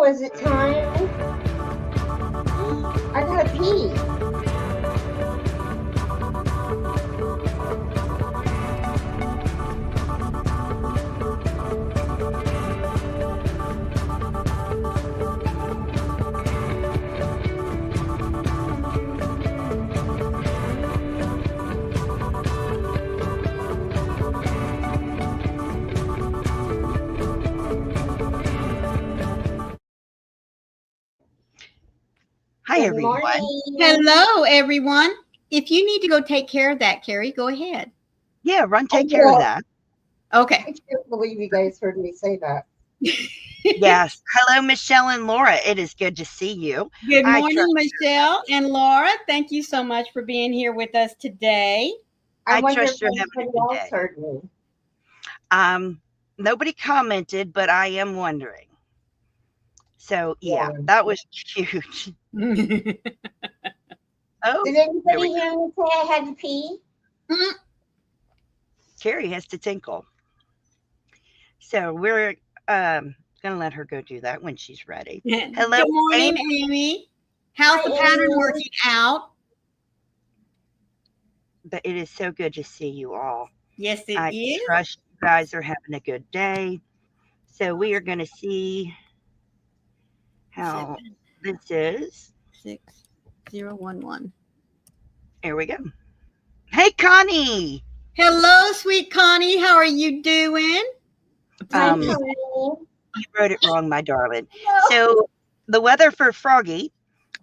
is it time? I gotta pee. Hi, Good everyone. morning. Hello, everyone. If you need to go take care of that, Carrie, go ahead. Yeah, run, take care of that. Okay. I can't believe you guys heard me say that. Yes. Hello, Michelle and Laura. It is good to see you. Good I morning, trust- Michelle and Laura. Thank you so much for being here with us today. I I wonder if trust you're having a anybody good else day. heard me. Nobody commented, but I am wondering. So, yeah, Yeah. that was huge. Oh, Did there we anybody go. hear me say I had to pee? Carrie has to tinkle. So we're going to let her go do that when she's ready. Hello, Good morning, Amy. Amy. How's Hi, the pattern Amy. working out? But it is so good to see you all. Yes, it I is. trust you guys are having a good day. So we are going to see how this is. 6011. Here we go. Hey, Connie. Hello, sweet Connie. How are you doing? Hi, Um, Connie. You wrote it wrong, my darling. So the weather for Froggy,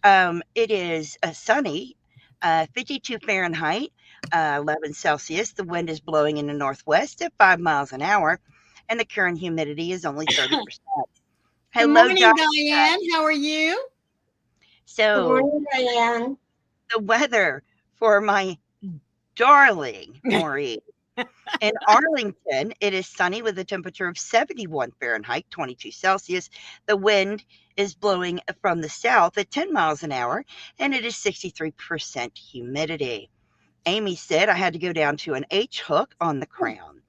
it is sunny, 52 Fahrenheit, 11 Celsius. The wind is blowing in the northwest at 5 miles an hour, and the current humidity is only 30%. Good Hello, morning, Diane. How are you? Good So morning, Diane. the weather for my darling Maureen. In Arlington, it is sunny with a temperature of 71 Fahrenheit, 22 Celsius. The wind is blowing from the south at 10 miles an hour, and it is 63% humidity. Amy said I had to go down to an H hook on the crown.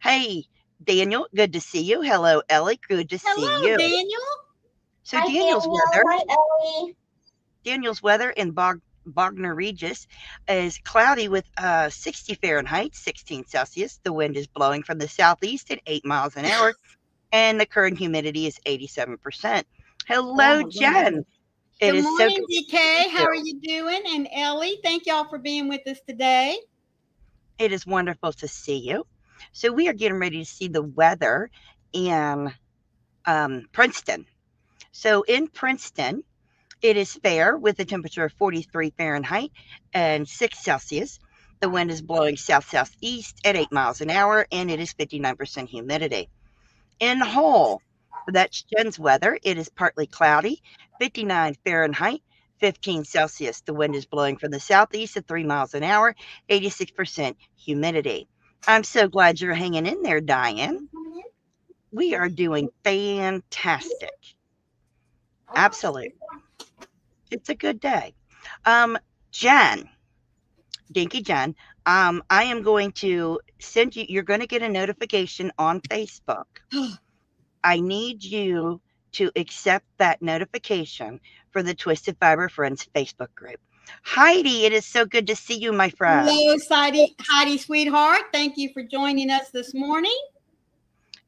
Hey, Daniel, good to see you. Hello, Ellie, good to see Hello, you. Daniel. So Hi, Daniel's Danielle. weather, Hi, Ellie. in Bognor Regis is cloudy with 60 Fahrenheit, 16 Celsius. The wind is blowing from the southeast at 8 miles an hour, and the current humidity is 87%. Hello, Oh, Jen. It Good is so morning, good to DK. see How are you. you doing? And Ellie, thank y'all for being with us today. It is wonderful to see you. So we are getting ready to see the weather in Princeton. So in Princeton, it is fair with a temperature of 43 Fahrenheit and 6 Celsius. The wind is blowing south-southeast at 8 miles an hour, and it is 59% humidity. In Hull, that's Jen's weather. It is partly cloudy, 59 Fahrenheit, 15 Celsius. The wind is blowing from the southeast at 3 miles an hour, 86% humidity. I'm so glad you're hanging in there, Diane. We are doing fantastic. Absolutely. It's a good day. Jen, Dinky Jen, I am going to send you, you're going to get a notification on Facebook. I need you to accept that notification for the Twisted Fiber Friends Facebook group. Heidi, it is so good to see you, my friend. Hello, Heidi, sweetheart. Thank you for joining us this morning.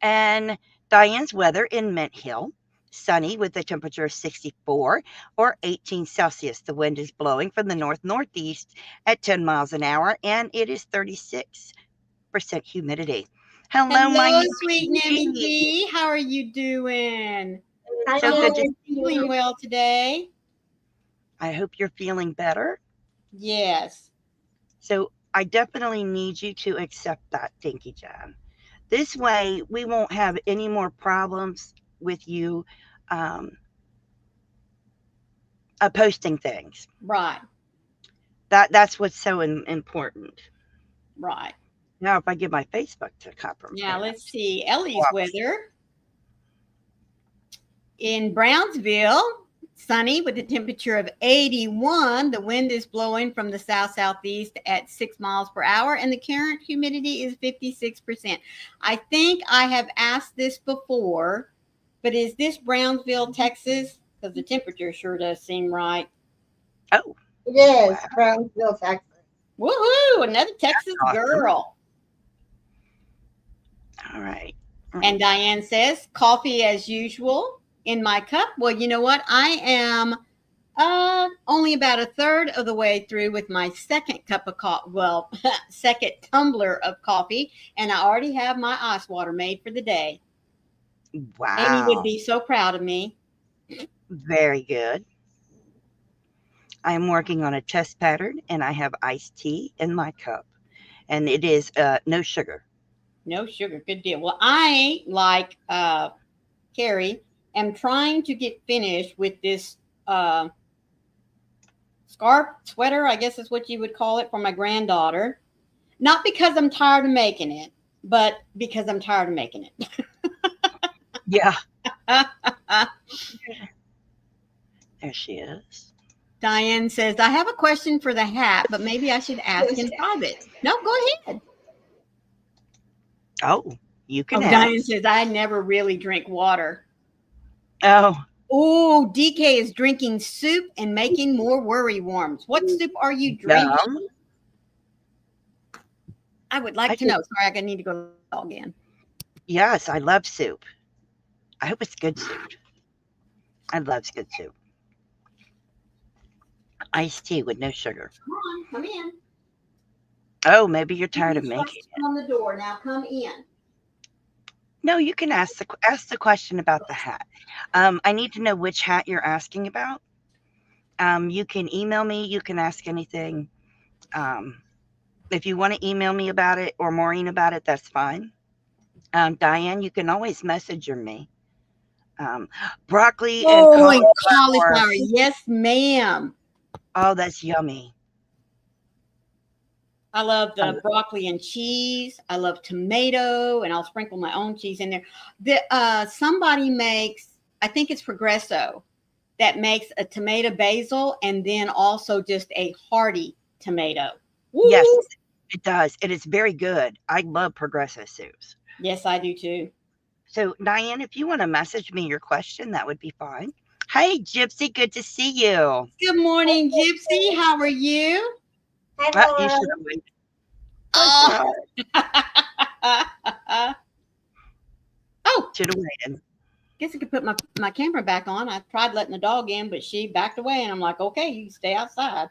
And Diane's weather in Mint Hill, sunny with a temperature of 64 or 18 Celsius. The wind is blowing from the north-northeast at 10 miles an hour, and it is 36% humidity. Hello, my sweet Nemmy Nemmy. G. How are you doing? Hi, So good to Ellie. see Doing you. well today. I hope you're feeling better. Yes. So I definitely need you to accept that, Dinky Jen. This way, we won't have any more problems with you posting things. Right. That's what's so important. Right. Now, if I give my Facebook to cover. Now let's see Ellie's weather. In Brownsville, sunny with a temperature of 81. The wind is blowing from the south-southeast at 6 miles per hour, and the current humidity is 56%. I think I have asked this before, But is this Brownsville, Texas? Because the temperature sure does seem right. Oh, It is wow. Brownsville, Texas. Woohoo! Another Texas Awesome. girl. All right. And Diane says, coffee as usual in my cup. Well, you know what? I am only about a third of the way through with my second cup of coffee. Well, second tumbler of coffee. And I already have my ice water made for the day. Wow. Amy would be so proud of me. Very good. I am working on a test pattern and I have iced tea in my cup. And it is no sugar. No sugar. Good deal. Well, I, like Carrie, am trying to get finished with this scarf, sweater, I guess is what you would call it, for my granddaughter. Not because I'm tired of making it, but because I'm tired of making it. Yeah. There she is. Diane says, I have a question for the hat, but maybe I should ask in private. No, go ahead. Oh, you can Diane ask. says, I never really drink water. Oh, Oh, DK is drinking soup and making more worry worms. What soup are you drinking? yum. I would like I to know. Sorry, I need to go again. Yes, I love soup. I hope it's good soup. I love good soup. Iced tea with no sugar. Come on, come in. Oh, maybe you're tired of making it. On the door. Now come in. No, you can ask the question about the hat. I need to know which hat you're asking about. You can email me. You can ask anything. If you want to email me about it or Maureen about it, that's fine. Diane, you can always messenger me. Broccoli and cauliflower. Yes, ma'am. Oh, that's yummy. I love the broccoli and cheese. I love tomato, and I'll sprinkle my own cheese in there. Somebody makes, I think it's Progresso, that makes a tomato basil and then also just a hearty tomato. Woo! Yes, it does. It is very good. I love Progresso soups. Yes, I do too. So, Diane, if you want to message me your question, that would be fine. Hey, Gypsy, good to see you. Good morning, Gypsy. How are you? Hi, You Laura. should have waited. Oh, Should have waited. guess I could put my camera back on. I tried letting the dog in, but she backed away, and I'm like, okay, you can stay outside.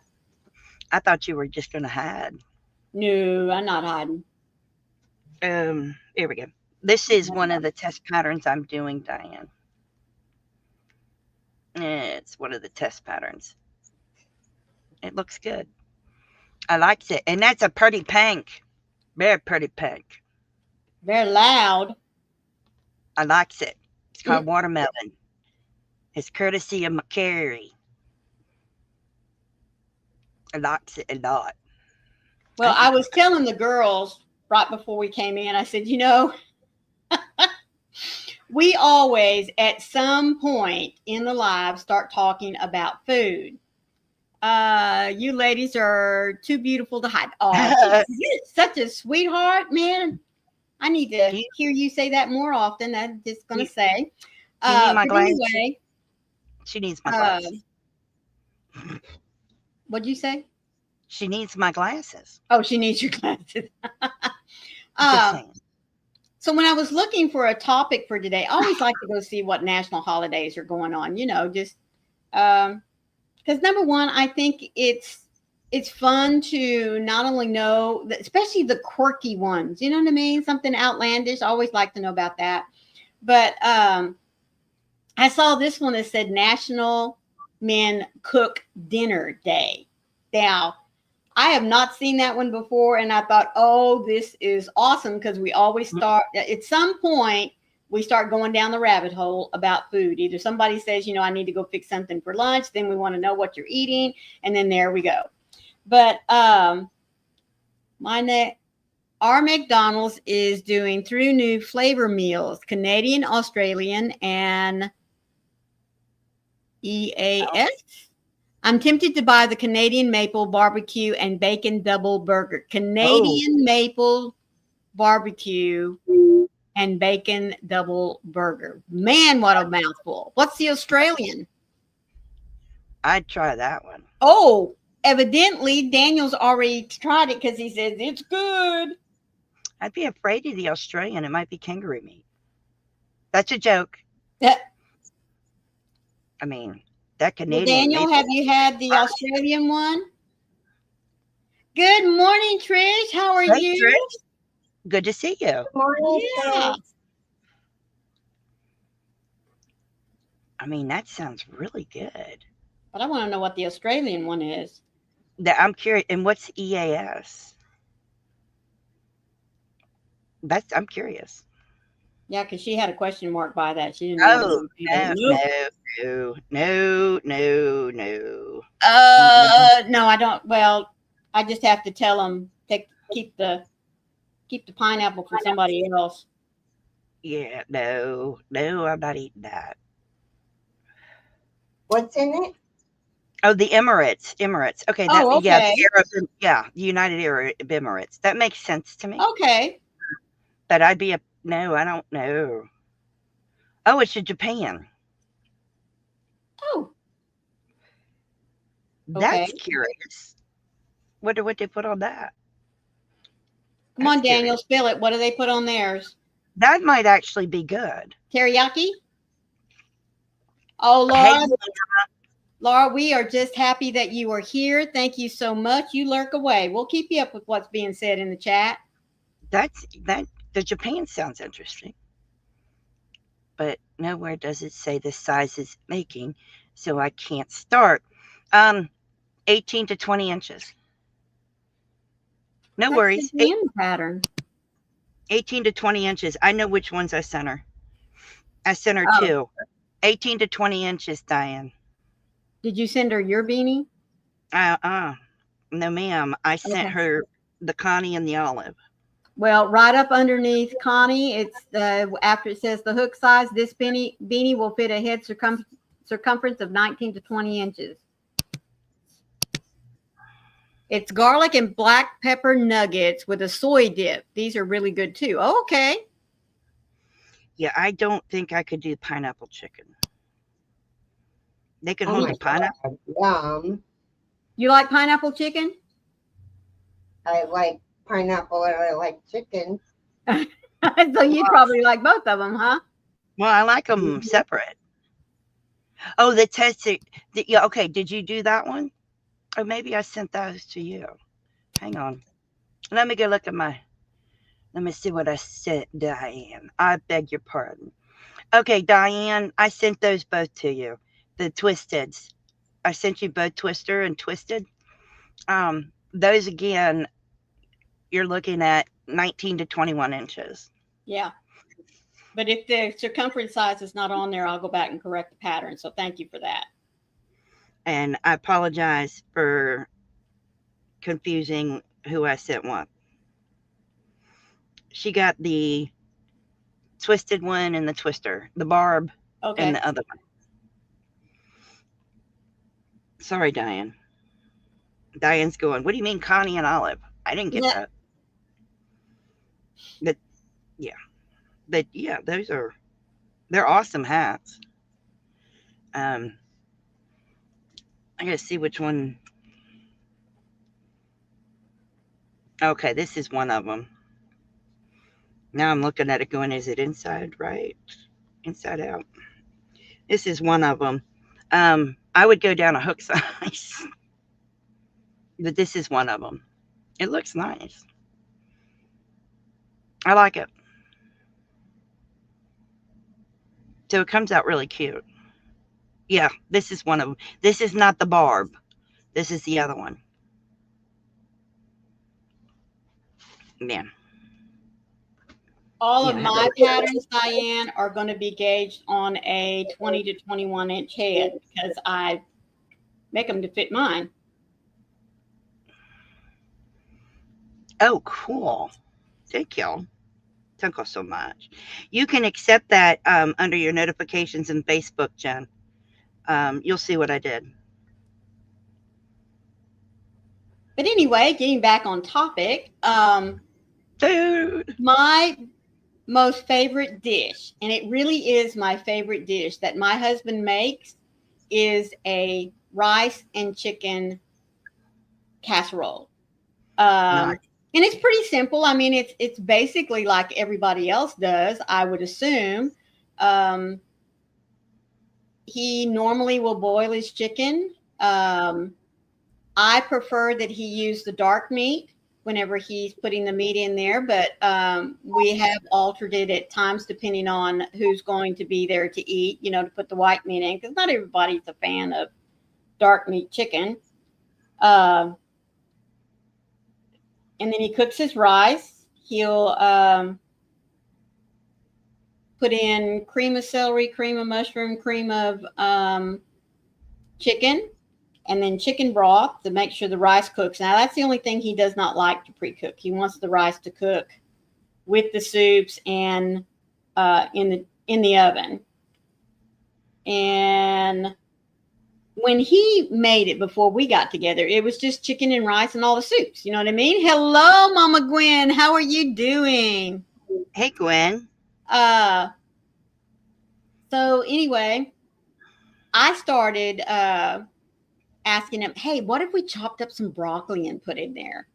I thought you were just going to hide. No, I'm not hiding. Here we go. This is one of the test patterns I'm doing, Diane. It's one of the test patterns. It looks good. I liked it. And that's a pretty pink. Very pretty pink. Very loud. I likes it. It's called watermelon. It's courtesy of McCary. I likes it a lot. Well, I was telling the girls right before we came in, I said, we always at some point in the live start talking about food. You ladies are too beautiful to hide. Oh, you're such a sweetheart, man. I need to hear you say that more often. I'm just going to say. Anyway, she needs my glasses. What'd you say? She needs my glasses. Oh, she needs your glasses. So when I was looking for a topic for today, I always like to go see what national holidays are going on, just because number one, I think it's fun to not only know, especially the quirky ones, you know what I mean? Something outlandish. I always like to know about that. But I saw this one that said National Men Cook Dinner Day. Now, I have not seen that one before, and I thought, oh, this is awesome, because we always start at some point, we start going down the rabbit hole about food. Either somebody says, I need to go fix something for lunch, then we want to know what you're eating, and then there we go. But our McDonald's is doing 3 new flavor meals: Canadian, Australian, and EAS. I'm tempted to buy the Canadian maple barbecue and bacon double burger. Canadian maple barbecue and bacon double burger. Man, what a mouthful. What's the Australian? I'd try that one. Oh, evidently Daniel's already tried it because he says it's good. I'd be afraid of the Australian. It might be kangaroo meat. That's a joke. Yeah. I mean, that Well, Canadian. Daniel, have you had the Australian one? Good morning, Trish. How are Hey, you? Trish. Good to see you. Good morning, Yeah. Trish. I mean, that sounds really good. But I want to know what the Australian one is. I'm curious. And what's EAS? I'm curious. Yeah, because she had a question mark by that. She didn't know. Oh, Either. no. No, I don't. Well, I just have to tell them keep the pineapple for somebody else. Yeah, no, I'm not eating that. What's in it? Oh, the Emirates. Okay, that Oh, yeah, okay. the United Arab Emirates. That makes sense to me. Okay. But I'd be no, I don't know. Oh, it's in Japan. Oh, That's okay. curious. Wonder what they put on that. Come on, That's Daniel, curious. spill it. What do they put on theirs? That might actually be good. Teriyaki? Oh, Hey, Laura, we are just happy that you are here. Thank you so much. You lurk away. We'll keep you up with what's being said in the chat. that the Japan sounds interesting. But nowhere does it say the size is making, so I can't start. 18 to 20 inches. No worries. The hand pattern. 18 to 20 inches. I know which ones I sent her. I sent her Oh. 2. 18 to 20 inches, Diane. Did you send her your beanie? No, ma'am. I sent her the Connie and the olive. Well, right up underneath Connie, it's after it says the hook size. This beanie will fit a head circumference of 19 to 20 inches. It's garlic and black pepper nuggets with a soy dip. These are really good too. Oh, okay. Yeah, I don't think I could do pineapple chicken. They can Oh hold my the pineapple. Yum. You like pineapple chicken? I like pineapple and I like chicken. So you probably like both of them, huh? Well, I like them separate. Oh, the testing. Yeah, okay. Did you do that one? Or maybe I sent those to you. Hang on. Let me go look at let me see what I sent Diane. I beg your pardon. Okay, Diane, I sent those both to you. The twisteds. I sent you both twister and twisted. Those again, you're looking at 19 to 21 inches. Yeah. But if the circumference size is not on there, I'll go back and correct the pattern. So thank you for that. And I apologize for confusing who I sent what. She got the twisted one and the twister, the barb and the other one. Sorry, Diane. Diane's going, what do you mean Connie and olive? I didn't get that. But yeah, they're awesome hats. I gotta see which one. Okay, this is one of them. Now I'm looking at it going, is it inside right? Inside out? This is one of them. I would go down a hook size. But this is one of them. It looks nice. I like it. So it comes out really cute. Yeah, this is one of them. This is not the barb. This is the other one. Man. All of my patterns, Diane, are going to be gauged on a 20 to 21 inch head because I make them to fit mine. Oh, cool. Thank you. Thank you so much. You can accept that under your notifications in Facebook, Jen. You'll see what I did. But anyway, getting back on topic, Dude. my most favorite dish, and it really is my favorite dish that my husband makes, is a rice and chicken casserole. Nice. And it's pretty simple. I mean, it's basically like everybody else does, I would assume. Um, he normally will boil his chicken. I prefer that he use the dark meat whenever he's putting the meat in there, but we have altered it at times depending on who's going to be there to eat, to put the white meat in, because not everybody's a fan of dark meat chicken. And then he cooks his rice. He'll put in cream of celery, cream of mushroom, cream of chicken, and then chicken broth to make sure the rice cooks. Now, that's the only thing he does not like to pre-cook. He wants the rice to cook with the soups and in the oven. And when he made it before we got together, it was just chicken and rice and all the soups. You know what I mean? Hello, Mama Gwen. How are you doing? Hey, Gwen. So anyway, I started asking him, hey, what if we chopped up some broccoli and put in there?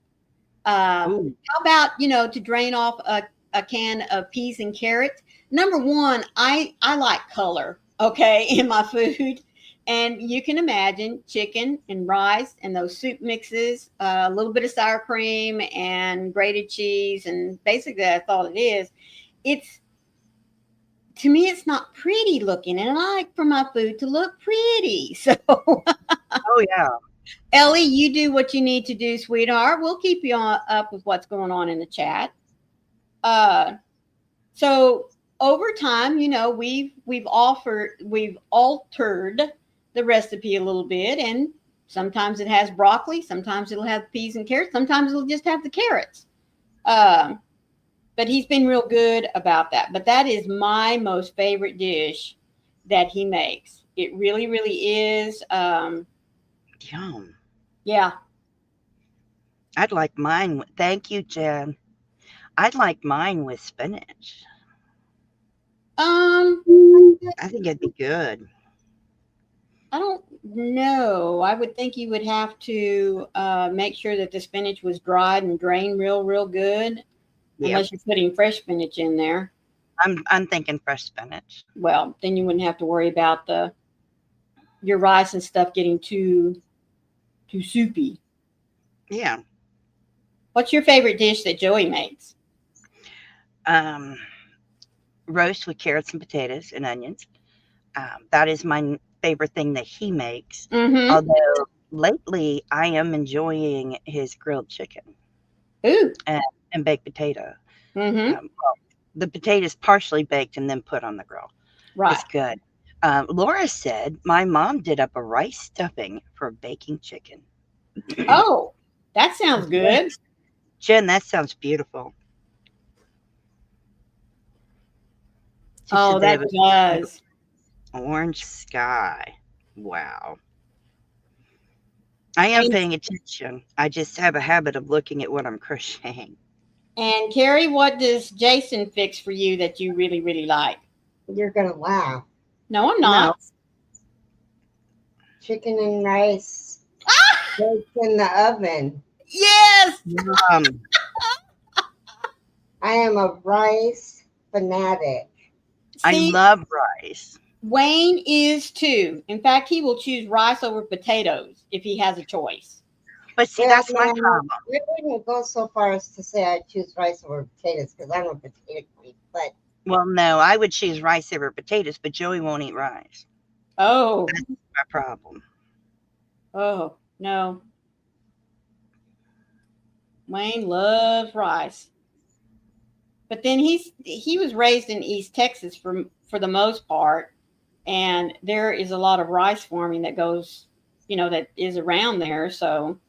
How about, to drain off a can of peas and carrots? Number one, I like color, okay, in my food. And you can imagine chicken and rice and those soup mixes, a little bit of sour cream and grated cheese. And basically that's all it is. To me, it's not pretty looking. And I like for my food to look pretty. So, oh, yeah. Ellie, you do what you need to do, sweetheart. We'll keep you up with what's going on in the chat. So over time, we've altered the recipe a little bit, and sometimes it has broccoli, sometimes it'll have peas and carrots, sometimes it'll just have the carrots. But he's been real good about that. But that is my most favorite dish that he makes. It really, really is. Yum. Yeah. I'd like mine. Thank you, Jen. I'd like mine with spinach. I think it'd be good. I don't know. I would think you would have to make sure that the spinach was dried and drained real good. Yep. Unless you're putting fresh spinach in there. I'm thinking fresh spinach. Well, then you wouldn't have to worry about your rice and stuff getting too soupy. Yeah. What's your favorite dish that Joey makes? Roast with carrots and potatoes and onions. That is my favorite thing that he makes. Mm-hmm. Although lately I am enjoying his grilled chicken. Ooh. And baked potato. Mm-hmm. Well, the potatoes partially baked and then put on the grill. Right. It's good. Laura said my mom did up a rice stuffing for baking chicken. Oh, that sounds good. Jen, that sounds beautiful. Oh, that does. Orange sky. Wow. I am paying attention. I just have a habit of looking at what I'm crocheting. And Carrie, what does Jason fix for you that you really, really like? You're going to laugh. No, I'm not. No. Chicken and rice baked in the oven. Yes. I am a rice fanatic. I love rice. Wayne is too. In fact, he will choose rice over potatoes if he has a choice. But see, that's my problem. I wouldn't go so far as to say I choose rice over potatoes because I'm a potato queen. But well, no, I would choose rice over potatoes, but Joey won't eat rice. Oh, that's my problem. Oh no, Wayne loves rice, but then he was raised in East Texas for the most part, and there is a lot of rice farming that goes, that is around there, so.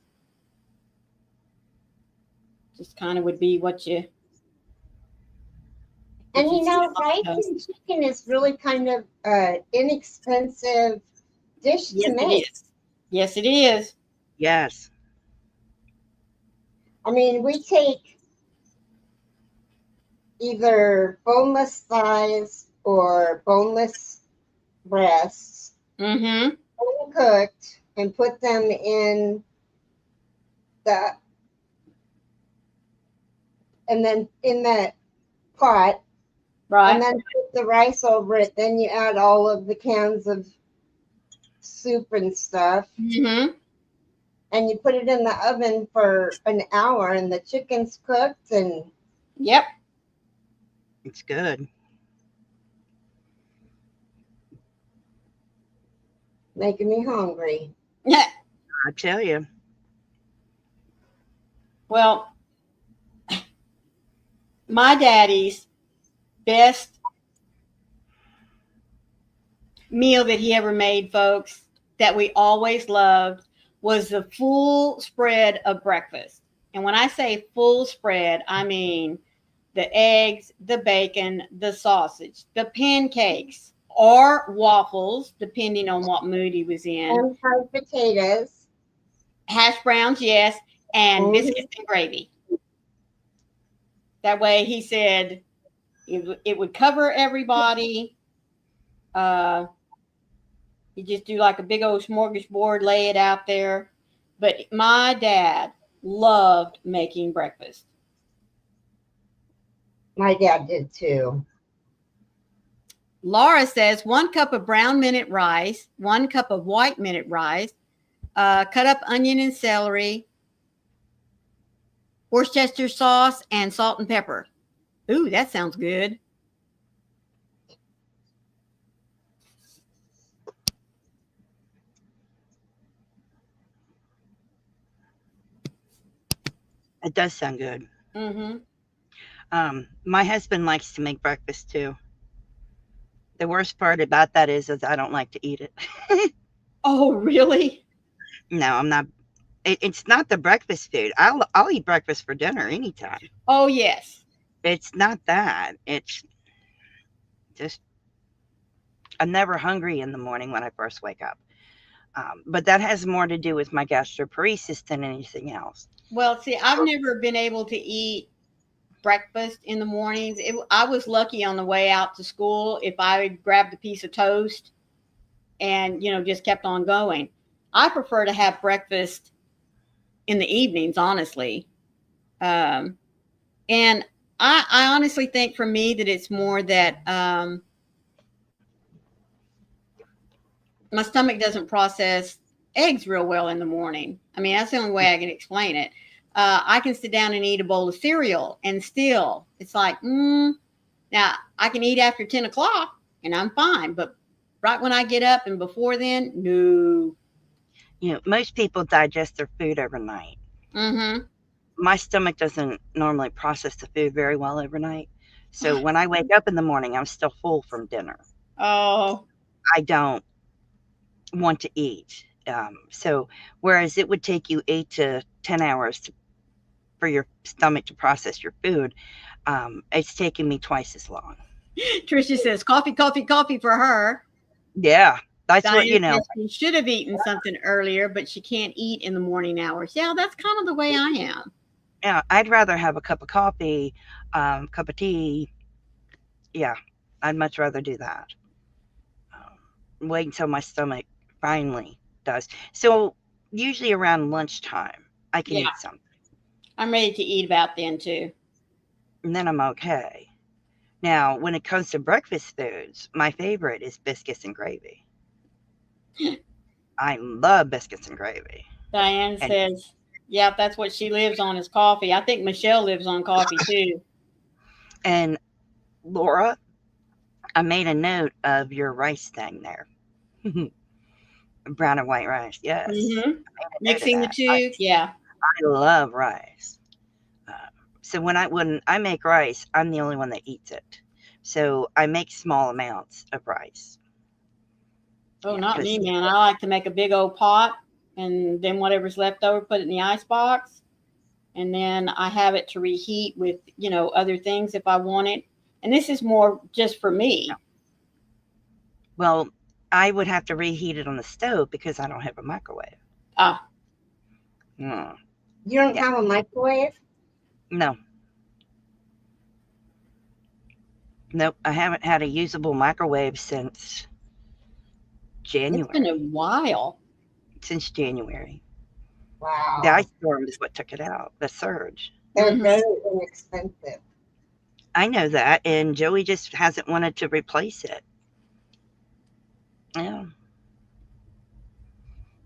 Just kind of would be what you. And rice and chicken is really kind of inexpensive dish to make. Yes, it is. Yes. I mean, we take, either boneless thighs or boneless breasts, Mm-hmm. uncooked, and put them in the and then in that pot, Right. and then put the rice over it. Then you add all of the cans of soup and stuff, Mm-hmm. and you put it in the oven for an hour, and the chicken's cooked and Yep. It's good. making me hungry. I tell you. Well, my daddy's best meal that he ever made, folks, that we always loved was the full spread of breakfast. And when I say full spread, I mean the eggs, the bacon, the sausage, the pancakes, or waffles, depending on what mood he was in, And fried potatoes. hash browns, yes, and Mhm. biscuits and gravy. That way, he said it would cover everybody. You just do like a big old smorgasbord, lay it out there. But my dad loved making breakfast. My dad did too. Laura says 1 cup of brown minute rice, 1 cup of white minute rice, cut up onion and celery, Worcestershire sauce, and salt and pepper. Ooh, that sounds good. It does sound good. Mm-hmm. My husband likes to make breakfast too. The worst part about that is I don't like to eat it. Oh, really? No, I'm not. It's not the breakfast food. I'll eat breakfast for dinner anytime. Oh, yes. It's not that. It's just I'm never hungry in the morning when I first wake up. But that has more to do with my gastroparesis than anything else. Well, see, I've never been able to eat breakfast in the mornings. I was lucky on the way out to school if I grabbed a piece of toast and, just kept on going. I prefer to have breakfast in the evenings, honestly. And I honestly think for me that it's more that my stomach doesn't process eggs real well in the morning. I mean, that's the only way I can explain it. I can sit down and eat a bowl of cereal and still it's like, now I can eat after 10 o'clock and I'm fine. But right when I get up and before then, no. Most people digest their food overnight. Mm-hmm. My stomach doesn't normally process the food very well overnight. So when I wake up in the morning, I'm still full from dinner. Oh. I don't want to eat. So whereas it would take you 8 to 10 hours for your stomach to process your food, it's taking me twice as long. Tricia says coffee, coffee, coffee for her. Yeah, that's what Diane says she should have eaten something earlier, but she can't eat in the morning hours. Yeah, that's kind of the way I am. Yeah, I'd rather have a cup of coffee, cup of tea. Yeah, I'd much rather do that. Wait until my stomach finally does. So usually around lunchtime, I can eat something. I'm ready to eat about then too. And then I'm okay. Now, when it comes to breakfast foods, my favorite is biscuits and gravy. I love biscuits and gravy. Diane says, yeah, that's what she lives on is coffee. I think Michelle lives on coffee too. And Laura, I made a note of your rice thing there. Brown and white rice, yes. Mm-hmm. Mixing the two, yeah. I love rice. So when I make rice, I'm the only one that eats it. So I make small amounts of rice. Oh, not me, man. I like to make a big old pot and then whatever's left over, put it in the ice box. And then I have it to reheat with, other things if I want it. And this is more just for me. Well, I would have to reheat it on the stove because I don't have a microwave. Ah. Mm. You don't have a microwave? No. Nope, I haven't had a usable microwave since It's been January. a while. Since January. The Wow. ice storm is what took it out, the surge. They're Mhm. very inexpensive. I know that, and Joey just hasn't wanted to replace it. Yeah,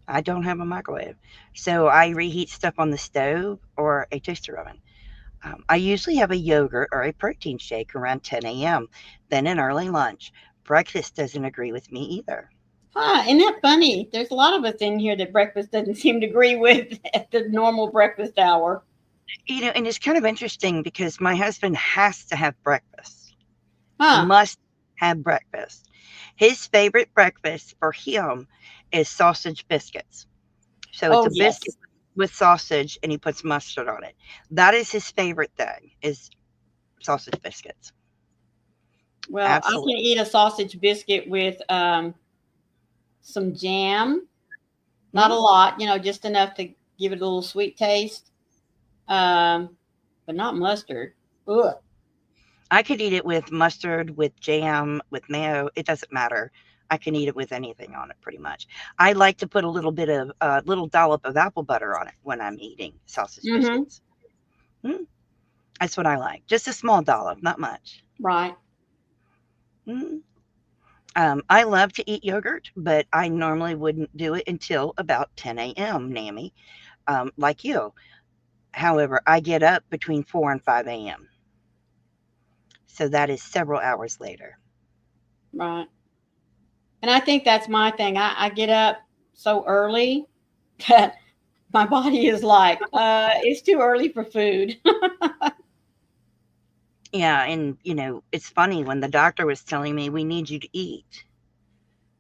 I don't have a microwave. So I reheat stuff on the stove or a toaster oven. I usually have a yogurt or a protein shake around 10 a.m., then an early lunch. Breakfast doesn't agree with me either. Huh, isn't that funny? There's a lot of us in here that breakfast doesn't seem to agree with at the normal breakfast hour. And it's kind of interesting because my husband has to have breakfast, Huh. must have breakfast. His favorite breakfast for him is sausage biscuits. So it's Oh, a biscuit yes. with sausage and he puts mustard on it. That is his favorite thing is sausage biscuits. Well, I can Absolutely. eat a sausage biscuit with some jam. Not a Mm, lot, just enough to give it a little sweet taste, um, but not mustard. Ugh. I could eat it with mustard, with jam, with mayo. It doesn't matter. I can eat it with anything on it pretty much. I like to put a little bit of a little dollop of apple butter on it when I'm eating sausage Mm-hmm. biscuits. Mm, that's what I like. Just a small dollop, not much. Right. Mm. I love to eat yogurt, but I normally wouldn't do it until about 10 a.m., Nammy, like you. However, I get up between 4 and 5 a.m., so that is several hours later. Right. And I think that's my thing. I get up so early that my body is like, it's too early for food. Yeah, and it's funny when the doctor was telling me we need you to eat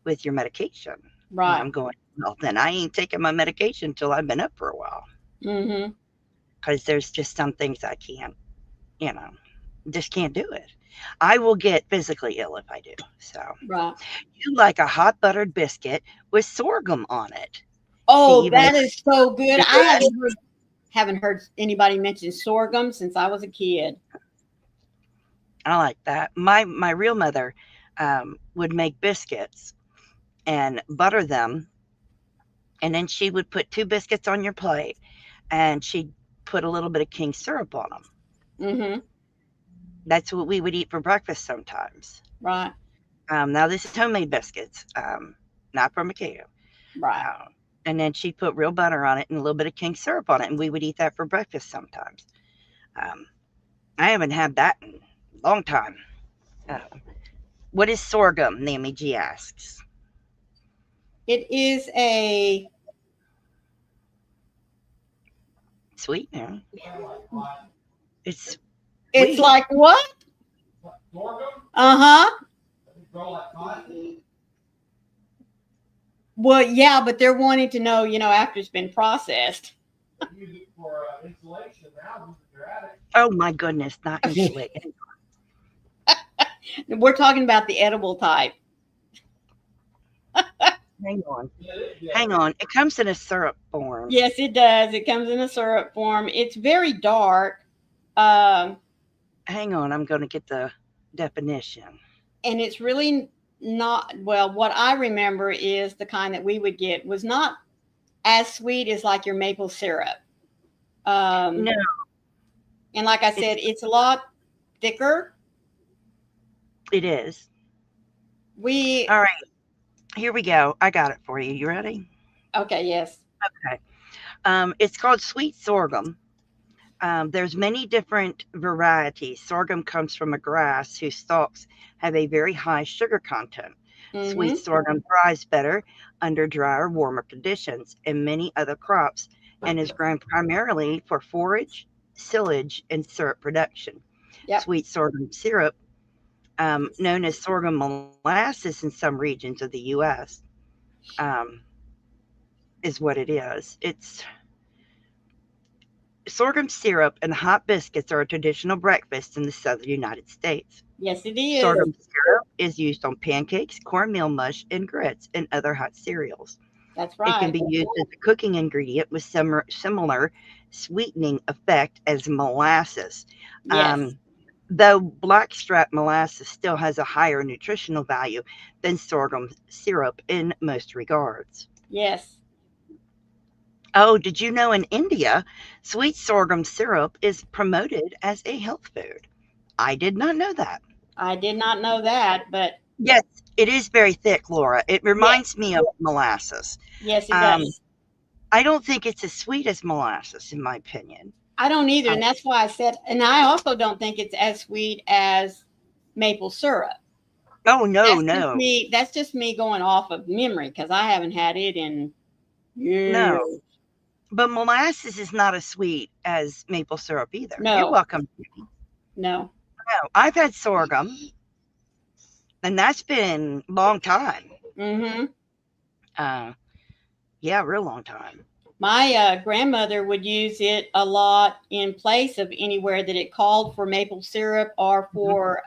with your medication, and Right. I'm going, well, then I ain't taking my medication till I've been up for a while Mm-hmm. because there's just some things I can't, you know, just can't do it. I will get physically ill if I do. So Right. you like a hot buttered biscuit with sorghum on it. See, Oh, even if that is so good. it's I good. haven't heard anybody mention sorghum since I was a kid. I like that. My real mother would make biscuits and butter them, and then she would put two biscuits on your plate, and she'd put a little bit of king syrup on them. Mm-hmm. That's what we would eat for breakfast sometimes. Right. Now this is homemade biscuits, not from a can. Right. Um, and then she'd put real butter on it and a little bit of king syrup on it, and we would eat that for breakfast sometimes. Um, I haven't had that in a long time. Uh, what is sorghum? Nammy G asks. It is a Sweet, yeah. It's It's sweet. like what? Uh-huh. Well, yeah, but they're wanting to know, after it's been processed. Oh my goodness, not insulate. We're talking about the edible type. Hang on. Hang on. It comes in a syrup form. Yes, it does. It comes in a syrup form. It's very dark. Um, Hang on. I'm going to get the definition. and it's really not, well, what I remember is the kind that we would get was not as sweet as like your maple syrup. No, And like I said, it's a lot thicker. it is. We, All right. Here we go. I got it for you. You ready? okay, yes. Okay. It's called sweet sorghum. There's many different varieties. Sorghum comes from a grass whose stalks have a very high sugar content. Sweet Mm-hmm. sorghum thrives better under drier, warmer conditions and many other crops and is grown primarily for forage, silage, and syrup production. Yep. Sweet sorghum syrup, known as sorghum molasses in some regions of the U.S., um, is what it is. It's sorghum syrup and hot biscuits are a traditional breakfast in the southern United States. Yes, it is. Sorghum syrup is used on pancakes, cornmeal mush, and grits, and other hot cereals. That's It can right. be used as a cooking ingredient with similar sweetening effect as molasses. Yes. Um, though blackstrap molasses still has a higher nutritional value than sorghum syrup in most regards. Yes. Oh, did you know in India, sweet sorghum syrup is promoted as a health food? I did not know that. I did not know that, but Yes, it is very thick, Laura. It yes, reminds me of molasses. yes, it Um, does. I don't think it's as sweet as molasses, in my opinion. I don't either, Um, and that's why I said, and I also don't think it's as sweet as maple syrup. oh, no, That's just no, me. That's just me going off of memory because I haven't had it in no. years. But molasses is not as sweet as maple syrup either. You're No, welcome. no. No, I've had sorghum, and that's been a long time. Mm-hmm. Uh, yeah, real long time. My grandmother would use it a lot in place of anywhere that it called for maple syrup or Mhm. for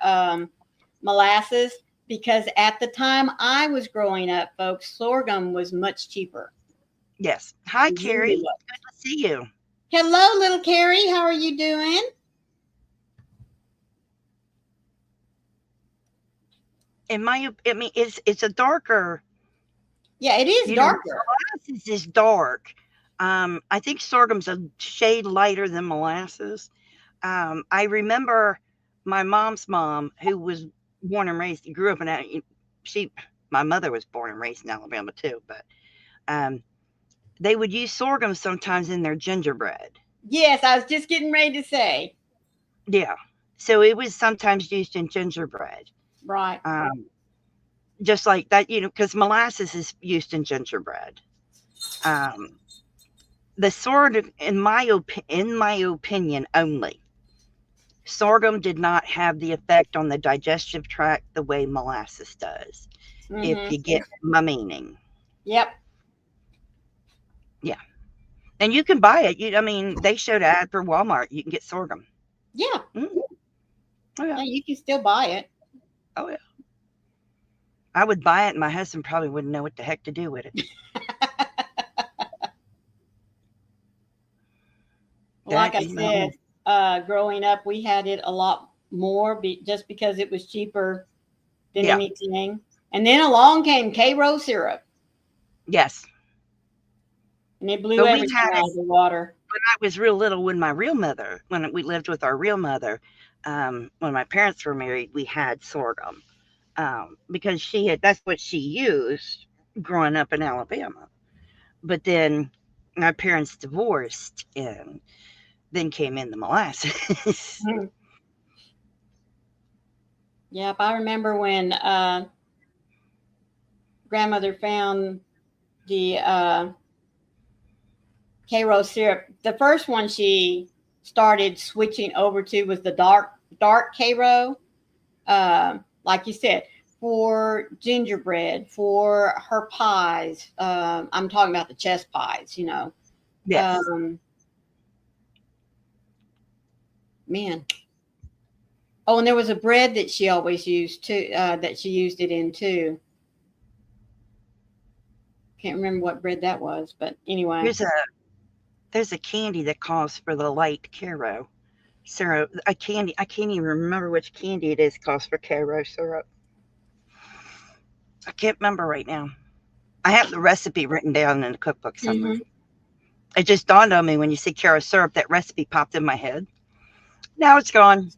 molasses because at the time I was growing up, folks, sorghum was much cheaper. Yes. Hi, It Carrie. really was. Good to see you. Hello, little Carrie. How are you doing? In my, I mean, it's a darker. Yeah, it is You know, darker. molasses is dark. I think sorghum's a shade lighter than molasses. I remember my mom's mom, who was born and raised, grew up in she. My mother was born and raised in Alabama too, but um, they would use sorghum sometimes in their gingerbread. Yes, I was just getting ready to say. Yeah, so it was sometimes used in gingerbread. Right. Um, just like that, because molasses is used in gingerbread. Um, the sort of, in my opinion, only sorghum did not have the effect on the digestive tract the way molasses does. If Mm-hmm. you get my meaning, Yep. yeah. And you can buy it. I mean, they showed an ad for Walmart. You can get sorghum. Yeah. Mm. Oh yeah. Yeah, you can still buy it. Oh yeah. I would buy it, and my husband probably wouldn't know what the heck to do with it. Like I That said, growing up, we had it a lot more just because it was cheaper than yeah. anything. And then along came K-Row syrup, Yes. and it blew But we everything had out it of the water. when I was real little. When we lived with our real mother, when my parents were married, we had sorghum because that's what she used growing up in Alabama. But then my parents divorced, and then came in the molasses. Mm. Yep, I remember when grandmother found the K-Row syrup. The first one she started switching over to was the dark K-Row. Like you said, for gingerbread, for her pies. I'm talking about the chess pies, Yes. Man. Oh, and there was a bread that she always used too, that she used it in too. Can't remember what bread that was, but anyway. There's a candy that calls for the light Caro syrup. I can't even remember which candy it is calls for Caro syrup. I can't remember right now. I have the recipe written down in a cookbook somewhere. Mm-hmm. It just dawned on me when you said Caro syrup, that recipe popped in my head. Now it's gone.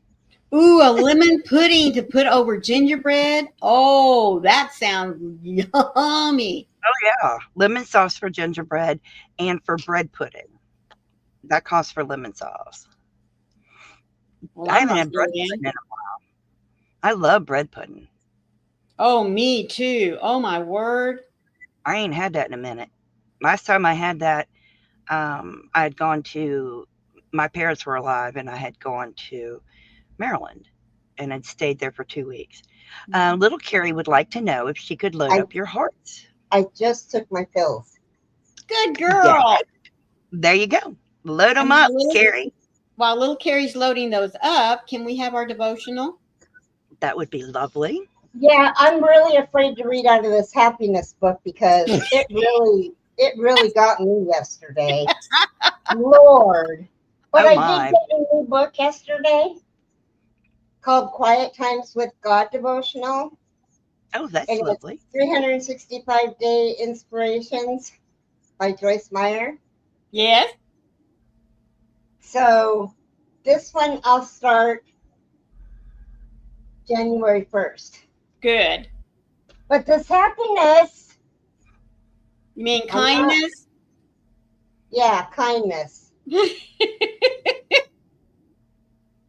Ooh, a lemon pudding to put over gingerbread. Oh, that sounds yummy. Oh yeah, lemon sauce for gingerbread and for bread pudding. That calls for lemon sauce. Well, I I'm haven't not had bread doing pudding in a while. I love bread pudding. Oh, me too. Oh my word. I ain't had that in a minute. Last time I had that, I had gone to, my parents were alive, and I had gone to Maryland and had stayed there for 2 weeks. Little Carrie would like to know if she could load I up your hearts. I just took my pills. Good Yeah, girl. there you go. Load them And up, Carrie. while little Carrie's loading those up, can we have our devotional? That would be lovely. Yeah, I'm really afraid to read out of this happiness book because it really got me yesterday. Lord. But Oh I my. did get a new book yesterday. called Quiet Times with God devotional. Oh, that's And lovely. it's 365-day inspirations by Joyce Meyer. Yes. So this one I'll start January 1st. Good. But this happiness, You mean I'm not- kindness? yeah, kindness.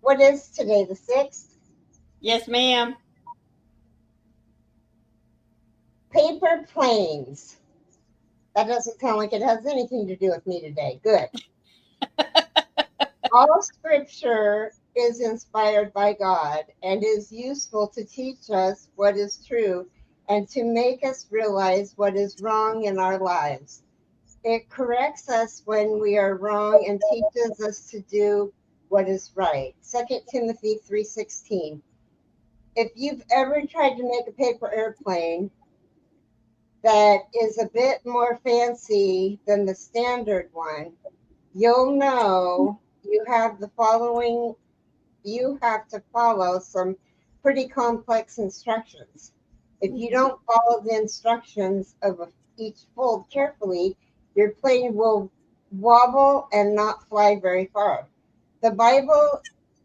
What is today, the 6th? Yes, ma'am. Paper planes. That doesn't sound like it has anything to do with me today. Good. All scripture is inspired by God and is useful to teach us what is true and to make us realize what is wrong in our lives. It corrects us when we are wrong and teaches us to do what is right. 2 Timothy 3:16. If you've ever tried to make a paper airplane that is a bit more fancy than the standard one, you'll know you have to follow some pretty complex instructions. If you don't follow the instructions of each fold carefully, your plane will wobble and not fly very far. The Bible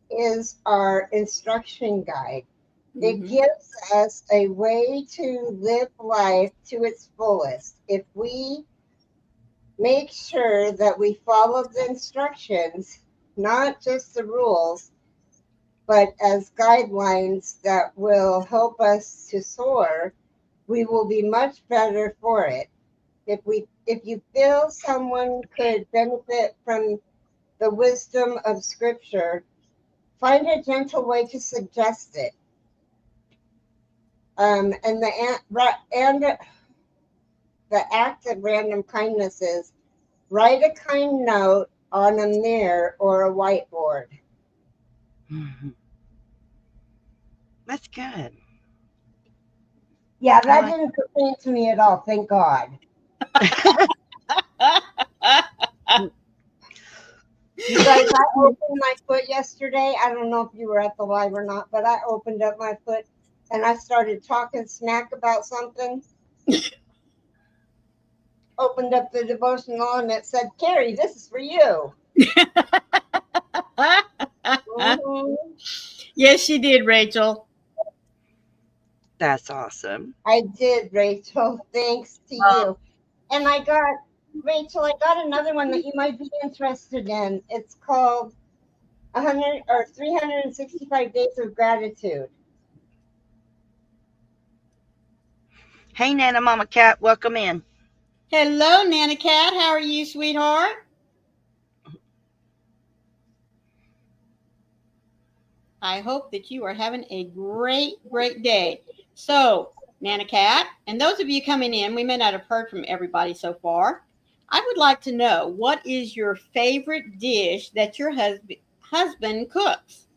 is our instruction guide. It gives us a way to live life to its fullest. If we make sure that we follow the instructions, not just the rules, but as guidelines that will help us to soar, we will be much better for it. If you feel someone could benefit from the wisdom of scripture, find a gentle way to suggest it. And the act of random kindness is write a kind note on a mirror or a whiteboard. Mhm. That's good. Yeah, that like- didn't pertain to me at all, thank God. You guys, I opened my foot yesterday. I don't know if you were at the live or not, but I opened up my foot and I started talking smack about something. Opened up the devotional and it said, Carrie, this is for you. Mhm. Yes, she did, Rachel. That's awesome. I did, Rachel. Thanks to you. And Rachel, I got another one that you might be interested in. It's called 100 or 365 Days of Gratitude. Hey, Nana Mama Cat, welcome in. Hello, Nana Cat. How are you, sweetheart? I hope that you are having a great, great day. So, Nana Cat, and those of you coming in, we may not have heard from everybody so far. I would like to know, what is your favorite dish that your husband cooks?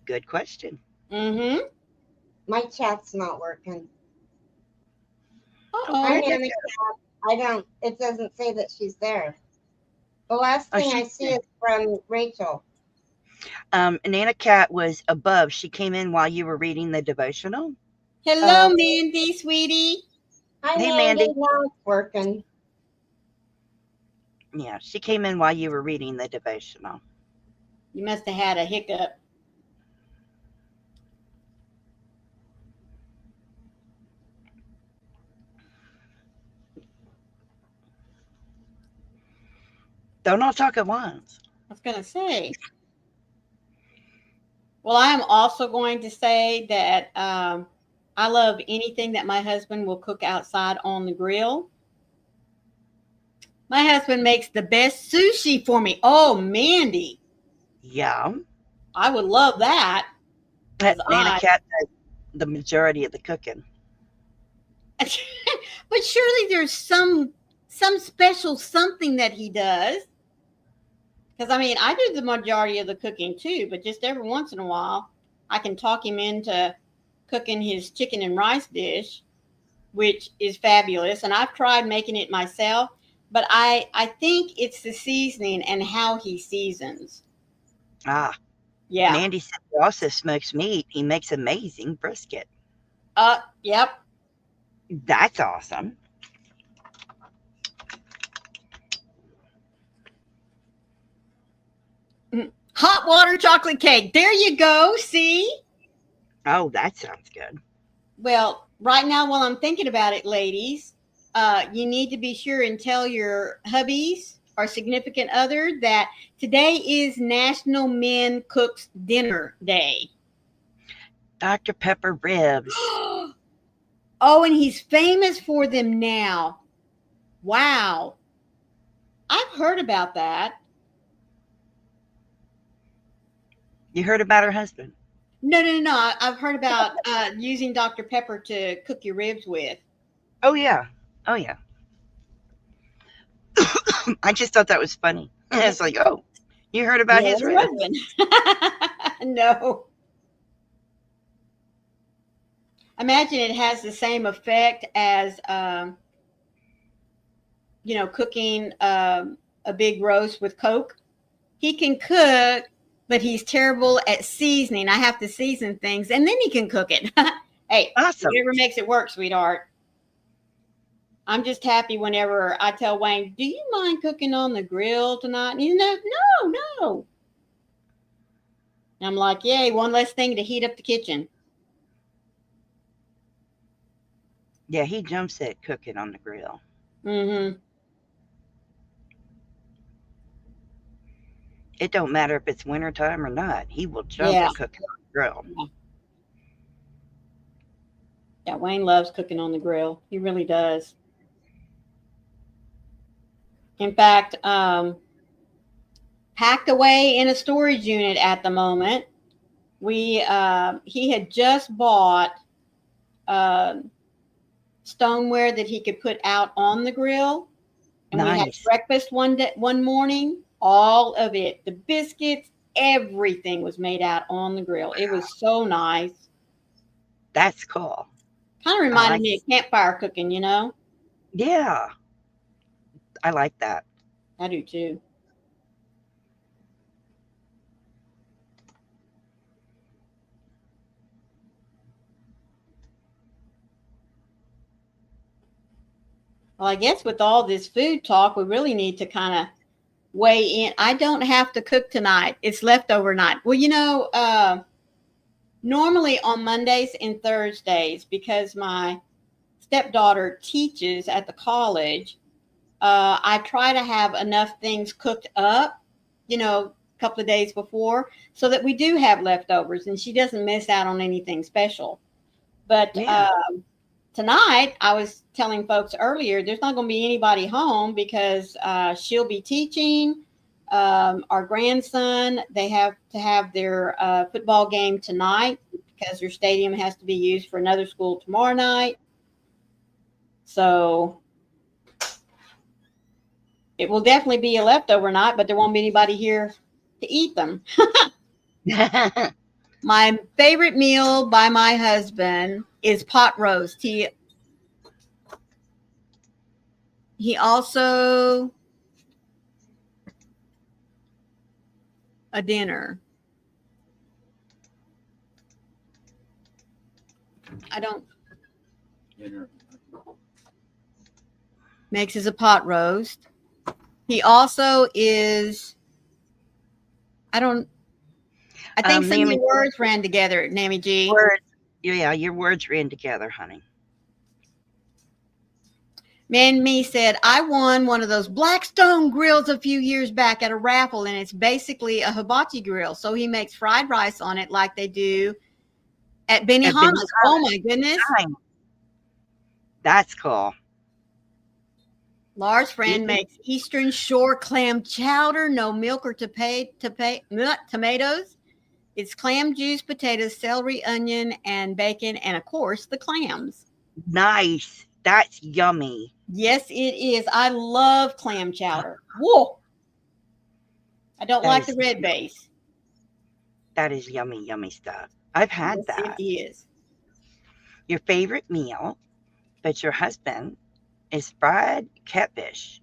Good question. Mm-hmm. My chat's not working. Uh-oh. Hi, Nana Cat. It doesn't say that she's there. The last thing I see is from Rachel. Nana Cat was above. She came in while you were reading the devotional. Hello, Mandy, sweetie. Hi, Hey, Mandy. Mandy. Now it's working. Yeah, she came in while you were reading the devotional. You must have had a hiccup. Don't all talk at once. I was going to say. Well, I am also going to say that I love anything that my husband will cook outside on the grill. My husband makes the best sushi for me. Oh, Mandy. Yeah. I would love that. Nana Cat does the majority of the cooking. But surely there's some special something that he does. Because, I mean, I do the majority of the cooking too, but just every once in a while, I can talk him into cooking his chicken and rice dish, which is fabulous. And I've tried making it myself, but I think it's the seasoning and how he seasons. Ah. Yeah. And Andy said he also smokes meat. He makes amazing brisket. Yep. That's awesome. Hot water chocolate cake. There you go. See? Oh, that sounds good. Well, right now, while I'm thinking about it, ladies, you need to be sure and tell your hubbies or significant other that today is National Men Cooks Dinner Day. Dr. Pepper ribs. Oh, and he's famous for them now. Wow. I've heard about that. You heard about her husband? No. I've heard about using Dr. Pepper to cook your ribs with. Oh, yeah. Oh, yeah. I just thought that was funny. It's like, oh, you heard about his ribs? Husband. No. Imagine it has the same effect as, cooking a big roast with Coke. He can cook, but he's terrible at seasoning. I have to season things, and then he can cook it. Hey, Awesome. whatever makes it work, sweetheart. I'm just happy whenever I tell Wayne, do you mind cooking on the grill tonight? And he's no. And I'm like, yay, one less thing to heat up the kitchen. Yeah, he jumps at cooking on the grill. Mm-hmm. It don't matter if it's wintertime or not. He will jump Yeah. at cooking on the grill. Yeah, Wayne loves cooking on the grill. He really does. In fact, packed away in a storage unit at the moment. He had just bought stoneware that he could put out on the grill, and we had Nice. breakfast one morning. All of it, the biscuits, everything was made out on the grill. It was so nice. That's cool. Kind of reminded me of campfire cooking, you know? Yeah. I like that. I do too. Well, I guess with all this food talk, we really need to kind of weigh in. I don't have to cook tonight. It's leftover night. Well, normally on Mondays and Thursdays, because my stepdaughter teaches at the college, I try to have enough things cooked up, a couple of days before, so that we do have leftovers and she doesn't miss out on anything special. But Yeah. Tonight, I was telling folks earlier, there's not going to be anybody home because she'll be teaching. Our grandson, they have to have their football game tonight because their stadium has to be used for another school tomorrow night. So it will definitely be a leftover night, but there won't be anybody here to eat them. My favorite meal by my husband is pot roast. He also a dinner. I don't makes us a pot roast. He also is I think some of your words ran together, Nammy G. Words. Yeah, your words ran together, honey. Man Me said, I won one of those Blackstone grills a few years back at a raffle, and it's basically a hibachi grill. So he makes fried rice on it like they do at Benihana's. Oh, my goodness. That's cool. Laura's friend makes Eastern Shore clam chowder, no milk or tomatoes. It's clam juice, potatoes, celery, onion, and bacon, and, of course, the clams. Nice. That's yummy. Yes, it is. I love clam chowder. Whoa. I don't like the red base. That is yummy, yummy stuff. I've had that. It is. Your favorite meal, but your husband is fried catfish.